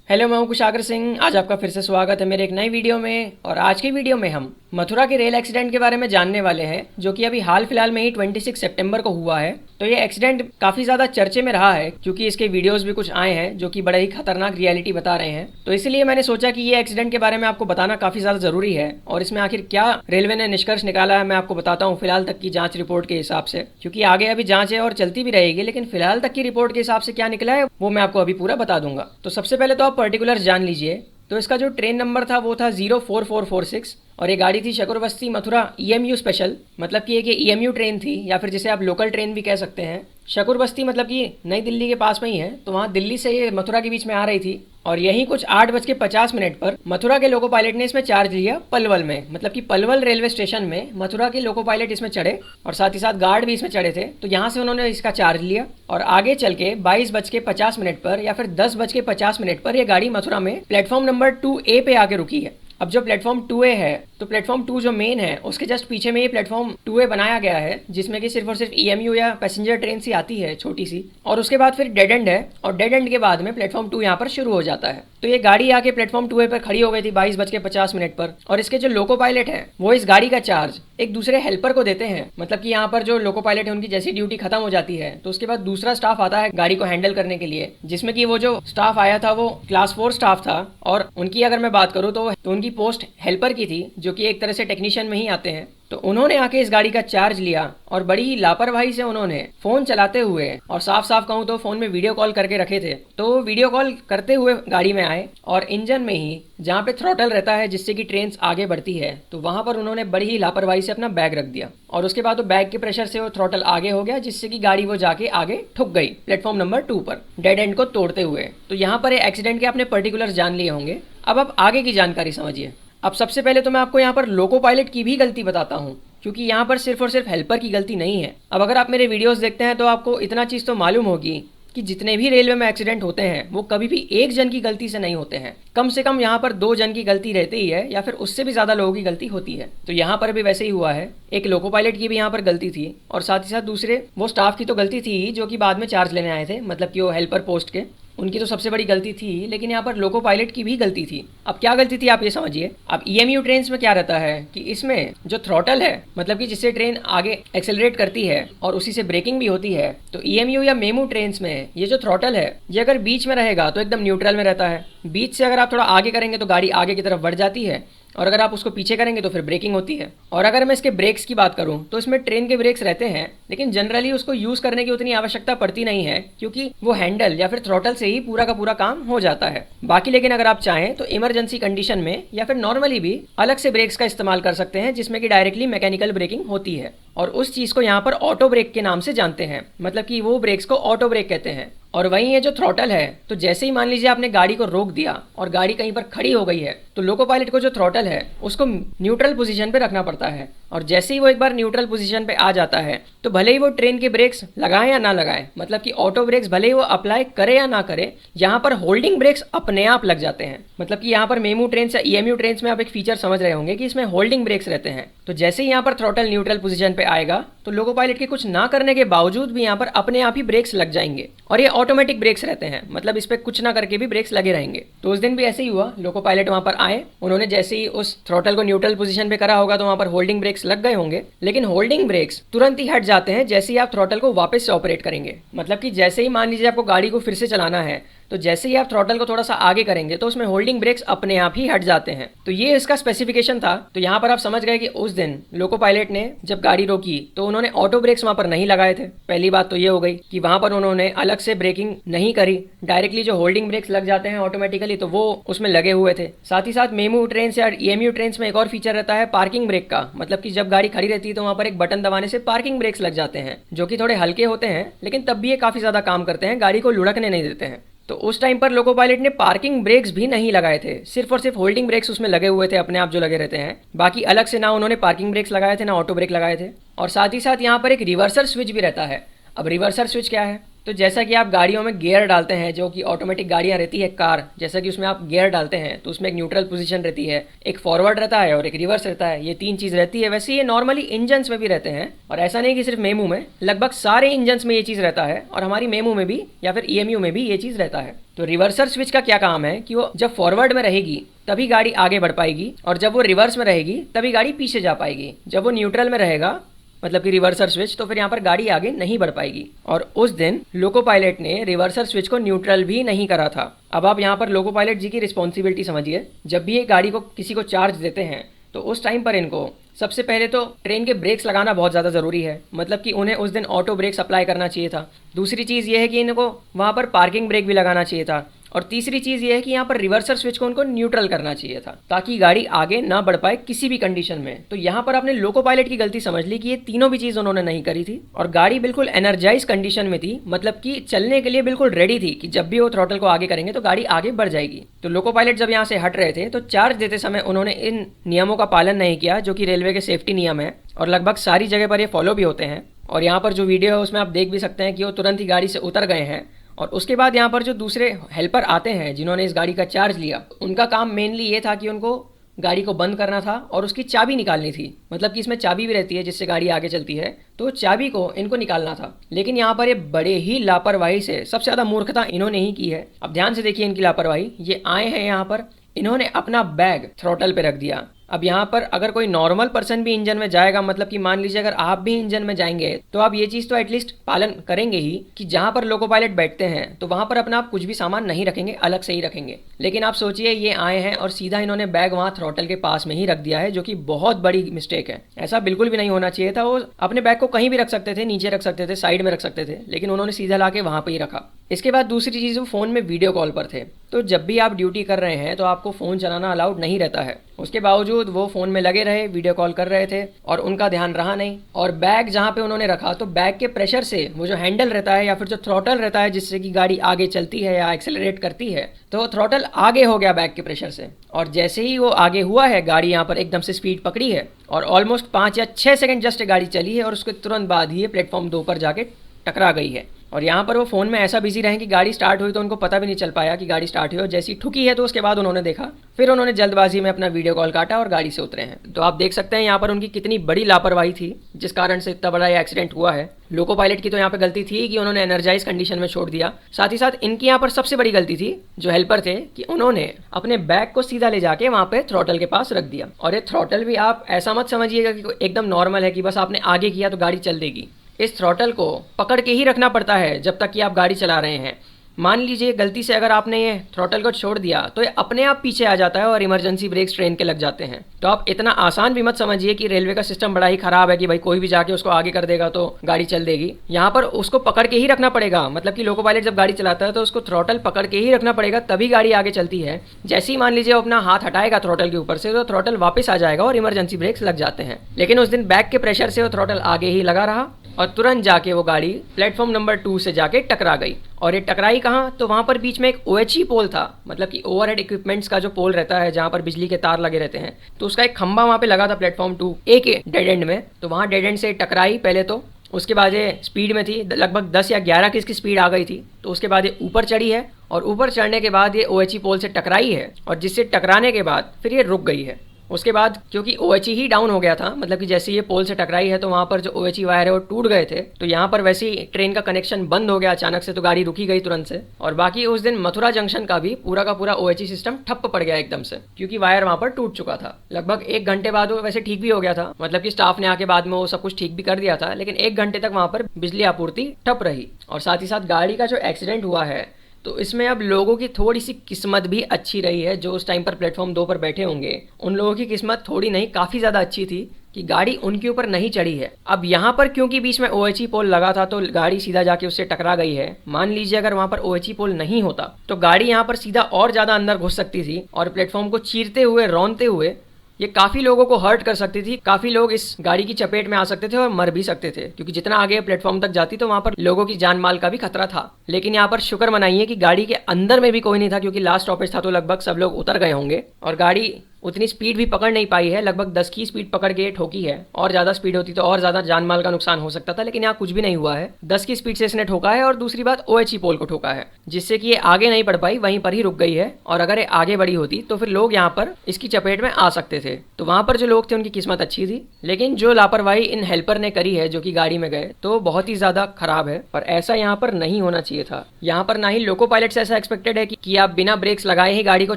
Hello, मैं हूं कुशागर सिंह। आज आपका फिर से स्वागत है मेरे एक नई वीडियो में। और आज की वीडियो में हम मथुरा के रेल एक्सीडेंट के बारे में जानने वाले हैं, जो कि अभी हाल फिलहाल में ही 26 सितंबर को हुआ है। तो ये एक्सीडेंट काफ़ी ज़्यादा चर्चे में रहा है, क्योंकि इसके वीडियोस भी कुछ आए हैं जो कि बड़े ही खतरनाक रियलिटी बता रहे हैं। तो इसीलिए मैंने सोचा कि ये एक्सीडेंट के बारे में आपको बताना काफ़ी ज़्यादा ज़रूरी है। और इसमें आखिर क्या रेलवे ने निष्कर्ष निकाला है, मैं आपको बताता हूँ फिलहाल तक की जाँच रिपोर्ट के हिसाब से, क्योंकि आगे अभी जाँच है और चलती भी रहेगी। लेकिन फिलहाल तक की रिपोर्ट के हिसाब से क्या निकला है वो मैं आपको अभी पूरा बता दूंगा। तो सबसे पहले तो आप पर्टिकुलर जान लीजिए। तो इसका जो ट्रेन नंबर था वो था 04446 और ये गाड़ी थी शकरबस्ती मथुरा ईएमयू स्पेशल। मतलब कि एक ये ईएमयू ट्रेन थी, या फिर जिसे आप लोकल ट्रेन भी कह सकते हैं। शकरबस्ती मतलब कि नई दिल्ली के पास में ही है, तो वहाँ दिल्ली से ये मथुरा के बीच में आ रही थी। और यहीं कुछ 8:50 पर मथुरा के लोको पायलट ने इसमें चार्ज लिया पलवल में। मतलब कि पलवल रेलवे स्टेशन में मथुरा के लोको पायलट इसमें चढ़े और साथ ही साथ गार्ड भी इसमें चढ़े थे। तो यहाँ से उन्होंने इसका चार्ज लिया और आगे चल के 22:50 पर या फिर 10:50 पर यह गाड़ी मथुरा में प्लेटफॉर्म नंबर 2A पे आके रुकी है। अब जो प्लेटफॉर्म 2A है, तो प्लेटफॉर्म 2 जो मेन है उसके जस्ट पीछे में ये प्लेटफॉर्म 2A बनाया गया है, जिसमें कि सिर्फ और सिर्फ ईएमयू या पैसेंजर ट्रेन सी आती है छोटी सी। और उसके बाद फिर डेड एंड है, और डेड एंड के बाद में प्लेटफॉर्म 2 यहाँ पर शुरू हो जाता है। तो ये गाड़ी आके प्लेटफॉर्म 2A पर खड़ी हो गई थी 22:50 पर। और इसके जो लोको पायलट हैं वो इस गाड़ी का चार्ज एक दूसरे हेल्पर को देते हैं। मतलब कि यहाँ पर जो लोको पायलट है उनकी जैसी ड्यूटी खत्म हो जाती है, तो उसके बाद दूसरा स्टाफ आता है गाड़ी को हैंडल करने के लिए, जिसमें कि वो जो स्टाफ आया था वो क्लास 4 स्टाफ था। और उनकी अगर मैं बात करूँ तो उनकी पोस्ट हेल्पर की थी, जो कि एक तरह से टेक्नीशियन में ही आते हैं। तो उन्होंने आके इस गाड़ी का चार्ज लिया और बड़ी ही लापरवाही से उन्होंने फोन चलाते हुए, और साफ साफ कहूँ तो फोन में वीडियो कॉल करके रखे थे, तो वीडियो कॉल करते हुए गाड़ी में आए और इंजन में ही जहाँ पे थ्रॉटल रहता है जिससे कि ट्रेन आगे बढ़ती है, तो वहाँ पर उन्होंने बड़ी ही लापरवाही से अपना बैग रख दिया। और उसके बाद वो बैग के प्रेशर से वो थ्रॉटल आगे हो गया, जिससे कि गाड़ी वो जाके आगे ठुक गई प्लेटफॉर्म नंबर 2 पर डेड एंड को तोड़ते हुए। तो यहाँ पर एक्सीडेंट के आपने पर्टिकुलर जान लिए होंगे। अब आप आगे की जानकारी समझिए। अब सबसे पहले तो मैं आपको यहाँ पर लोको पायलट की भी गलती बताता हूँ, क्योंकि यहाँ पर सिर्फ और सिर्फ हेल्पर की गलती नहीं है। अब अगर आप मेरे वीडियोस देखते हैं तो आपको इतना चीज़ तो मालूम होगी कि जितने भी रेलवे में एक्सीडेंट होते हैं वो कभी भी एक जन की गलती से नहीं होते हैं। कम से कम यहाँ पर 2 जन की गलती रहती ही है, या फिर उससे भी ज़्यादा लोगों की गलती होती है। तो यहाँ पर भी वैसे ही हुआ है। एक लोको पायलट की भी यहाँ पर गलती थी, और साथ ही साथ दूसरे वो स्टाफ की तो गलती थी जो कि बाद में चार्ज लेने आए थे, मतलब कि वो हेल्पर पोस्ट के, उनकी तो सबसे बड़ी गलती थी। लेकिन यहाँ पर लोको पायलट की भी गलती थी। अब क्या गलती थी आप ये समझिए। अब ईएमयू ट्रेन में क्या रहता है कि इसमें जो थ्रॉटल है, मतलब कि जिससे ट्रेन आगे एक्सेलरेट करती है और उसी से ब्रेकिंग भी होती है, तो ईएमयू या मेमू ट्रेन में ये जो थ्रॉटल है ये अगर बीच में रहेगा तो एकदम न्यूट्रल में रहता है। बीच से अगर आप थोड़ा आगे करेंगे तो गाड़ी आगे की तरफ बढ़ जाती है, और अगर आप उसको पीछे करेंगे तो फिर ब्रेकिंग होती है। और अगर मैं इसके ब्रेक्स की बात करूं तो इसमें ट्रेन के ब्रेक्स रहते हैं, लेकिन जनरली उसको यूज़ करने की उतनी आवश्यकता पड़ती नहीं है, क्योंकि वो हैंडल या फिर थ्रॉटल से ही पूरा का पूरा काम हो जाता है। बाकी लेकिन अगर आप चाहें तो इमरजेंसी कंडीशन में या फिर नॉर्मली भी अलग से ब्रेक्स का इस्तेमाल कर सकते हैं, जिसमें कि डायरेक्टली मैकेनिकल ब्रेकिंग होती है। और उस चीज़ को यहाँ पर ऑटो ब्रेक के नाम से जानते हैं। मतलब कि वो ब्रेक्स को ऑटो ब्रेक कहते हैं। और वहीं ये जो थ्रॉटल है, तो जैसे ही मान लीजिए आपने गाड़ी को रोक दिया और गाड़ी कहीं पर खड़ी हो गई है, तो लोको पायलट को जो थ्रॉटल है उसको न्यूट्रल पोजीशन पे रखना पड़ता है। और जैसे ही वो एक बार न्यूट्रल पोजीशन पे आ जाता है, तो भले ही वो ट्रेन के ब्रेक्स लगाए या ना लगाए, मतलब कि ऑटो ब्रेक्स भले ही वो अप्लाई करे या ना करे, यहाँ पर होल्डिंग ब्रेक्स अपने आप लग जाते हैं। मतलब कि यहाँ पर मेमू ट्रेन या ईएमयू ट्रेन में आप एक फीचर समझ रहे होंगे कि इसमें होल्डिंग ब्रेक्स रहते हैं। तो जैसे ही यहाँ पर थ्रॉटल न्यूट्रल पोजीशन पे आएगा, तो लोको पायलट के कुछ ना करने के बावजूद भी यहाँ पर अपने आप ही ब्रेक्स लग जाएंगे। और ये ऑटोमेटिक ब्रेक्स रहते हैं, मतलब इस पे कुछ ना करके भी ब्रेक्स लगे रहेंगे। तो उस दिन भी ऐसे ही हुआ। लोको पायलट वहाँ पर आए, उन्होंने जैसे ही उस थ्रॉटल को न्यूट्रल पोजीशन पे करा होगा तो वहाँ पर होल्डिंग ब्रेक्स लग गए होंगे। लेकिन होल्डिंग ब्रेक्स तुरंत ही हट जाते हैं जैसे ही आप थ्रॉटल को वापस से ऑपरेट करेंगे। मतलब कि जैसे ही मान लीजिए आपको गाड़ी को फिर से चलाना है, तो जैसे ही आप थ्रॉटल को थोड़ा सा आगे करेंगे तो उसमें होल्डिंग ब्रेक्स अपने आप ही हट जाते हैं। तो ये इसका स्पेसिफिकेशन था। तो यहाँ पर आप समझ गए कि उस दिन लोको पायलट ने जब गाड़ी रोकी तो उन्होंने ऑटो ब्रेक्स वहाँ पर नहीं लगाए थे। पहली बात तो ये हो गई कि वहाँ पर उन्होंने अलग से ब्रेकिंग नहीं करी, डायरेक्टली जो होल्डिंग ब्रेक्स लग जाते हैं ऑटोमेटिकली, तो वो उसमें लगे हुए थे। साथ ही साथ मेमू ट्रेन या ईएमयू ट्रेन में एक और फीचर रहता है पार्किंग ब्रेक का। मतलब कि जब गाड़ी खड़ी रहती है तो वहाँ पर एक बटन दबाने से पार्किंग ब्रेक्स लग जाते हैं, जो कि थोड़े हल्के होते हैं, लेकिन तब भी ये काफ़ी ज़्यादा काम करते हैं, गाड़ी को लुढ़कने नहीं देते हैं। तो उस टाइम पर लोको पायलट ने पार्किंग ब्रेक्स भी नहीं लगाए थे, सिर्फ और सिर्फ होल्डिंग ब्रेक्स उसमें लगे हुए थे, अपने आप जो लगे रहते हैं। बाकी अलग से ना उन्होंने पार्किंग ब्रेक्स लगाए थे ना ऑटो ब्रेक लगाए थे। और साथ ही साथ यहाँ पर एक रिवर्सल स्विच भी रहता है। अब रिवर्सल स्विच क्या है? तो जैसा कि आप गाड़ियों में गियर डालते हैं, जो कि ऑटोमेटिक गाड़ियां रहती है कार, जैसा कि उसमें आप गियर डालते हैं तो उसमें एक न्यूट्रल पोजीशन रहती है, एक फॉरवर्ड रहता है और एक रिवर्स रहता है, ये 3 चीज़ रहती है। वैसे ये नॉर्मली इंजन्स में भी रहते हैं, और ऐसा नहीं कि सिर्फ मेमू में, लगभग सारे इंजन्स में ये चीज़ रहता है, और हमारी मेमू में भी या फिर ईएमयू में भी ये चीज़ रहता है। तो रिवर्सर स्विच का क्या काम है कि वो जब फॉरवर्ड में रहेगी तभी गाड़ी आगे बढ़ पाएगी, और जब वो रिवर्स में रहेगी तभी गाड़ी पीछे जा पाएगी। जब वो न्यूट्रल में रहेगा, मतलब कि रिवर्सर स्विच, तो फिर यहाँ पर गाड़ी आगे नहीं बढ़ पाएगी। और उस दिन लोको पायलट ने रिवर्सर स्विच को न्यूट्रल भी नहीं करा था। अब आप यहाँ पर लोको पायलट जी की रिस्पॉन्सिबिलिटी समझिए। जब भी ये गाड़ी को किसी को चार्ज देते हैं तो उस टाइम पर इनको सबसे पहले तो ट्रेन के ब्रेक्स लगाना बहुत ज़्यादा ज़रूरी है, मतलब कि उन्हें उस दिन ऑटो ब्रेक्स अप्लाई करना चाहिए था। दूसरी चीज़ ये है कि इनको वहाँ पर पार्किंग ब्रेक भी लगाना चाहिए था, और तीसरी चीज़ ये है कि यहाँ पर रिवर्सर स्विच को उनको न्यूट्रल करना चाहिए था, ताकि गाड़ी आगे ना बढ़ पाए किसी भी कंडीशन में। तो यहाँ पर आपने लोको पायलट की गलती समझ ली कि ये तीनों भी चीज़ उन्होंने नहीं करी थी, और गाड़ी बिल्कुल एनर्जाइज कंडीशन में थी, मतलब कि चलने के लिए बिल्कुल रेडी थी कि जब भी वो थ्रॉटल को आगे करेंगे तो गाड़ी आगे बढ़ जाएगी। तो लोको पायलट जब यहाँ से हट रहे थे तो चार्ज देते समय उन्होंने इन नियमों का पालन नहीं किया, जो कि रेलवे के सेफ्टी नियम है, और लगभग सारी जगह पर ये फॉलो भी होते हैं। और यहाँ पर जो वीडियो है उसमें आप देख भी सकते हैं कि वो तुरंत ही गाड़ी से उतर गए हैं। और उसके बाद यहाँ पर जो दूसरे हेल्पर आते हैं जिन्होंने इस गाड़ी का चार्ज लिया, उनका काम मेनली ये था कि उनको गाड़ी को बंद करना था और उसकी चाबी निकालनी थी, मतलब कि इसमें चाबी भी रहती है जिससे गाड़ी आगे चलती है, तो चाबी को इनको निकालना था। लेकिन यहाँ पर ये बड़े ही लापरवाही से, सबसे ज़्यादा मूर्खता इन्होंने ही की है। अब ध्यान से देखिए इनकी लापरवाही। ये आए हैं यहाँ पर, इन्होंने अपना बैग थ्रॉटल पे रख दिया। अब यहाँ पर अगर कोई नॉर्मल पर्सन भी इंजन में जाएगा, मतलब कि मान लीजिए अगर आप भी इंजन में जाएंगे, तो आप ये चीज़ तो एटलीस्ट पालन करेंगे ही कि जहाँ पर लोको पायलट बैठते हैं तो वहाँ पर अपना आप कुछ भी सामान नहीं रखेंगे, अलग से ही रखेंगे। लेकिन आप सोचिए ये आए हैं और सीधा इन्होंने बैग वहाँ थ्रॉटल के पास में ही रख दिया है, जो कि बहुत बड़ी मिस्टेक है। ऐसा बिल्कुल भी नहीं होना चाहिए था। वो अपने बैग को कहीं भी रख सकते थे, नीचे रख सकते थे, साइड में रख सकते थे, लेकिन उन्होंने सीधा ला के वहाँ पर ही रखा। इसके बाद दूसरी चीज़, वो फ़ोन में वीडियो कॉल पर थे। तो जब भी आप ड्यूटी कर रहे हैं तो आपको फ़ोन चलाना अलाउड नहीं रहता है। उसके बावजूद वो फ़ोन में लगे रहे, वीडियो कॉल कर रहे थे, और उनका ध्यान रहा नहीं। और बैग जहाँ पे उन्होंने रखा, तो बैग के प्रेशर से वो जो हैंडल रहता है या फिर जो थ्रॉटल रहता है जिससे कि गाड़ी आगे चलती है या एक्सेलरेट करती है, तो थ्रॉटल आगे हो गया बैग के प्रेशर से। और जैसे ही वो आगे हुआ है, गाड़ी यहाँ पर एकदम से स्पीड पकड़ी है, और ऑलमोस्ट 5 या 6 सेकंड जस्ट गाड़ी चली है, और उसके तुरंत बाद ही ये प्लेटफॉर्म 2 पर जाके टकरा गई है। और यहाँ पर वो फ़ोन में ऐसा बिजी रहे कि गाड़ी स्टार्ट हुई तो उनको पता भी नहीं चल पाया कि गाड़ी स्टार्ट हुई, और जैसी ठुकी है तो उसके बाद उन्होंने देखा, फिर उन्होंने जल्दबाजी में अपना वीडियो कॉल काटा और गाड़ी से उतरे हैं। तो आप देख सकते हैं यहाँ पर उनकी कितनी बड़ी लापरवाही थी, जिस कारण से इतना बड़ा ये एक्सीडेंट हुआ है। लोको पायलट की तो यहाँ पे गलती थी कि उन्होंने एनर्जाइज कंडीशन में छोड़ दिया। साथ ही साथ इनकी यहाँ पर सबसे बड़ी गलती थी, जो हेल्पर थे, कि उन्होंने अपने बैग को सीधा ले जाके वहाँ पे थ्रॉटल के पास रख दिया। और ये थ्रॉटल भी आप ऐसा मत समझिएगा कि एकदम नॉर्मल है कि बस आपने आगे किया तो गाड़ी चल देगी। इस थ्रॉटल को पकड़ के ही रखना पड़ता है जब तक कि आप गाड़ी चला रहे हैं। मान लीजिए गलती से अगर आपने ये थ्रॉटल को छोड़ दिया तो ये अपने आप पीछे आ जाता है और इमरजेंसी ब्रेक्स ट्रेन के लग जाते हैं। तो आप इतना आसान भी मत समझिए कि रेलवे का सिस्टम बड़ा ही खराब है कि भाई कोई भी जाके उसको आगे कर देगा तो गाड़ी चल देगी। यहाँ पर उसको पकड़ के ही रखना पड़ेगा, मतलब कि लोको पायलट जब गाड़ी चलाता है तो उसको थ्रॉटल पकड़ के ही रखना पड़ेगा, तभी गाड़ी आगे चलती है। जैसे ही मान लीजिए वो अपना हाथ हटाएगा थ्रॉटल के ऊपर से तो थ्रॉटल वापस आ जाएगा और इमरजेंसी ब्रेक्स लग जाते हैं। लेकिन उस दिन बैक के प्रेशर से वो थ्रॉटल आगे ही लगा रहा और तुरंत जाके वो गाड़ी प्लेटफॉर्म नंबर 2 से जाके टकरा गई। और ये टकराई कहाँ, तो वहाँ पर बीच में एक OHE पोल था, मतलब कि ओवरहेड इक्विपमेंट्स का जो पोल रहता है जहाँ पर बिजली के तार लगे रहते हैं, तो उसका एक खंभा वहाँ पे लगा था प्लेटफॉर्म 2A के डेड एंड में। तो वहाँ डेड एंड से टकराई पहले तो, उसके बाद ये स्पीड में थी, लगभग 10 या 11 की इसकी स्पीड आ गई थी। तो उसके बाद ये ऊपर चढ़ी है और ऊपर चढ़ने के बाद ये OHE पोल से टकराई है, और जिससे टकराने के बाद फिर ये रुक गई है। उसके बाद क्योंकि OHE ही डाउन हो गया था, मतलब कि जैसे ये पोल से टकराई है तो वहाँ पर जो OHE वायर है वो टूट गए थे, तो यहाँ पर वैसे ही ट्रेन का कनेक्शन बंद हो गया अचानक से, तो गाड़ी रुकी गई तुरंत से। और बाकी उस दिन मथुरा जंक्शन का भी पूरा का पूरा OHE सिस्टम ठप पड़ गया एकदम से, क्योंकि वायर वहाँ पर टूट चुका था। लगभग 1 घंटे बाद वो वैसे ठीक भी हो गया था, मतलब कि स्टाफ ने आके बाद में वो सब कुछ ठीक भी कर दिया था, लेकिन 1 घंटे तक वहाँ पर बिजली आपूर्ति ठप रही। और साथ ही साथ गाड़ी का जो एक्सीडेंट हुआ है तो इसमें अब लोगों की थोड़ी सी किस्मत भी अच्छी रही है, जो उस टाइम पर प्लेटफॉर्म 2 पर बैठे होंगे उन लोगों की किस्मत थोड़ी नहीं काफ़ी ज़्यादा अच्छी थी कि गाड़ी उनके ऊपर नहीं चढ़ी है। अब यहाँ पर क्योंकि बीच में OHE पोल लगा था तो गाड़ी सीधा जाके उससे टकरा गई है। मान लीजिए अगर वहाँ पर OHE पोल नहीं होता तो गाड़ी यहाँ पर सीधा और ज़्यादा अंदर घुस सकती थी और प्लेटफॉर्म को चीरते हुए, रौंदते हुए ये काफ़ी लोगों को हर्ट कर सकती थी। काफ़ी लोग इस गाड़ी की चपेट में आ सकते थे और मर भी सकते थे, क्योंकि जितना आगे प्लेटफॉर्म तक जाती तो वहाँ पर लोगों की जान माल का भी खतरा था। लेकिन यहाँ पर शुक्र मनाइए कि गाड़ी के अंदर में भी कोई नहीं था, क्योंकि लास्ट स्टॉपेज था तो लगभग सब लोग उतर गए होंगे और गाड़ी उतनी स्पीड भी पकड़ नहीं पाई है, लगभग 10 की स्पीड पकड़ के ठोकी है। और ज़्यादा स्पीड होती तो और ज़्यादा जान माल का नुकसान हो सकता था, लेकिन यहाँ कुछ भी नहीं हुआ है। 10 की स्पीड से इसने ठोका है और दूसरी बात OHE पोल को ठोका है, जिससे कि ये आगे नहीं बढ़ पाई, वहीं पर ही रुक गई है। और अगर ये आगे बढ़ी होती तो फिर लोग यहाँ पर इसकी चपेट में आ सकते थे। तो वहाँ पर जो लोग थे उनकी किस्मत अच्छी थी, लेकिन जो लापरवाही इन हेल्पर ने करी है जो कि गाड़ी में गए, तो बहुत ही ज़्यादा खराब है। और ऐसा यहाँ पर नहीं होना चाहिए था। यहाँ पर ना ही लोको पायलट से ऐसा एक्सपेक्टेड है कि आप बिना ब्रेक्स लगाए ही गाड़ी को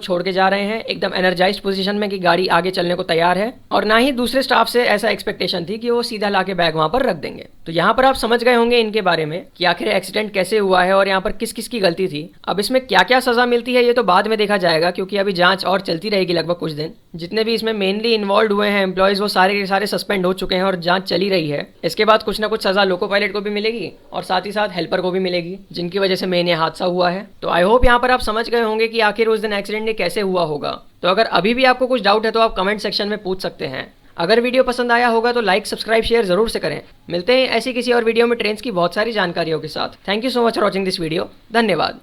छोड़ के जा रहे हैं एकदम एनर्जाइज्ड पोजीशन में कि गाड़ी आगे चलने को तैयार है, और ना ही दूसरे स्टाफ से ऐसा एक्सपेक्टेशन थी कि वो सीधा लाके बैग वहां पर रख देंगे। तो यहाँ पर आप समझ गए होंगे इनके बारे में कि आखिर एक्सीडेंट कैसे हुआ है और यहाँ पर किस किस की गलती थी। अब इसमें क्या क्या सजा मिलती है ये तो बाद में देखा जाएगा, क्योंकि अभी जांच और चलती रहेगी लगभग कुछ दिन। जितने भी इसमें मेनली इन्वॉल्व हुए हैं एम्प्लॉयज, वो सारे के सारे सस्पेंड हो चुके हैं और जांच चली रही है। इसके बाद कुछ ना कुछ सजा लोको पायलट को भी मिलेगी और साथ ही साथ हेल्पर को भी मिलेगी, जिनकी वजह से मेन ये हादसा हुआ है। तो आई होप यहाँ पर आप समझ गए होंगे कि आखिर उस दिन एक्सीडेंट ये कैसे हुआ होगा। तो अगर अभी भी आपको कुछ डाउट है तो आप कमेंट सेक्शन में पूछ सकते हैं। अगर वीडियो पसंद आया होगा तो लाइक, सब्सक्राइब, शेयर जरूर से करें। मिलते हैं ऐसी किसी और वीडियो में ट्रेन्स की बहुत सारी जानकारियों के साथ। Thank you so much for watching this video. धन्यवाद।